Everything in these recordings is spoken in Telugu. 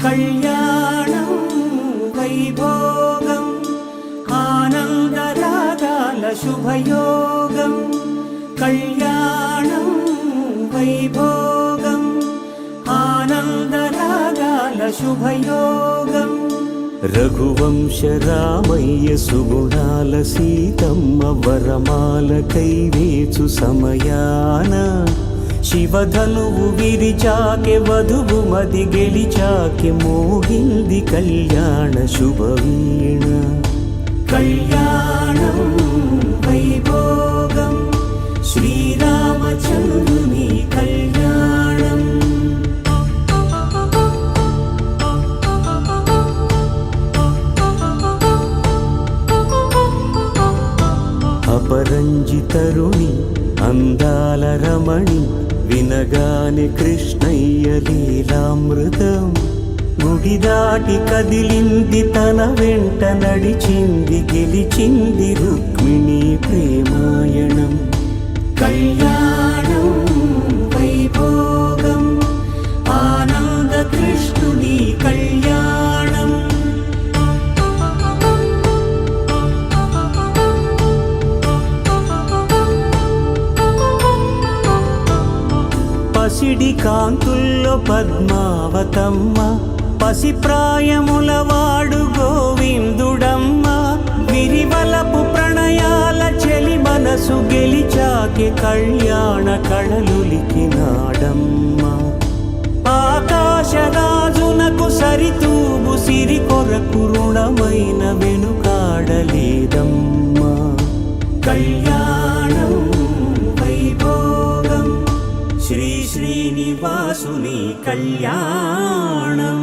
కళ్యాణం వైభోగం ఆనందరాగాల శుభయోగం. కళ్యాణం వైభోగం ఆనందరాగాల శుభయోగం. రఘువంశ రామయ్య సుగుణాల సీతమ్మ వరమాల కైవేచు సమయాన శివధనువు విరిచాకె వధువు మది గెలిచాకె మోగింది కళ్యాణ శుభవీణ. కళ్యాణం వైభోగం శ్రీరామచంద్రుని కళ్యాణం. అపరంజితరుణి అందాల రమణి వినగానే కృష్ణయ్య లీలామృతం. గుడి దాటి కదిలింది తన వెంట నడిచింది గెలిచింది రుక్మిణి ప్రేమాయణం. కళ్యాణం వైభోగం ఆనంద కృష్ణుని కళ్యాణం. పసిడి కాంతుల్లో పద్మావతమ్మ పసిప్రాయముల వాడు గోవిందుడమ్మ. విరివలపు ప్రణయాల చెలి మనసు గెలిచాకె కళ్యాణ కళలులికినాడమ్మ. ఆకాశరాజునకు సరితూగు సిరి కొరకు రుణమైన వెనుకాడలేదమ్మ. కళ్యాణం వైభోగం శ్రీ శ్రీనివాసుని కళ్యాణం.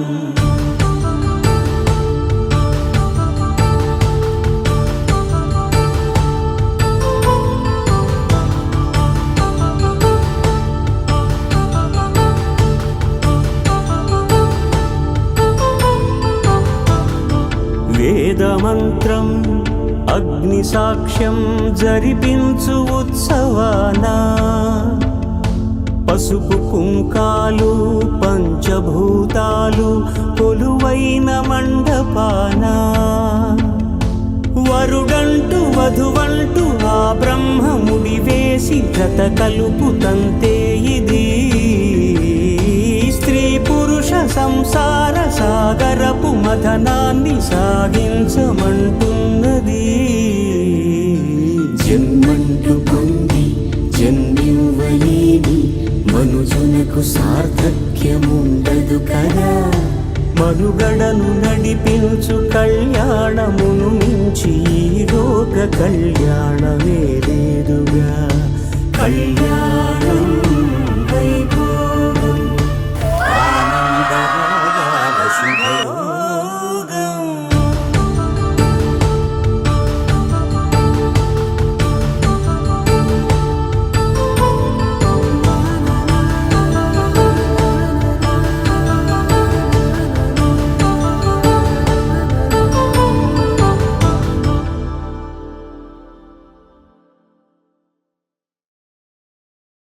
వేదమంత్రం అగ్ని సాక్ష్యం జరిపించు ఉత్సవానా పసుపు కుంకాలు పంచభూతాలు కొలువైన మండపాన. వరుడంటూ వధువంటూ ఆ బ్రహ్మముడి వేసి జత కలుపుతంతే ఇది. స్త్రీ పురుష సంసార సాగరపు మథనాన్ని సాగించమంటున్నది. జన్మంటూ పొంది జన్మివ్వలేని మనుజునకు సార్థక్యముండదు కదా. మనుగడను నడిపించు కళ్యాణమును మించి ఈ లోక కళ్యాణమే లేదుగా. కళ్యాణం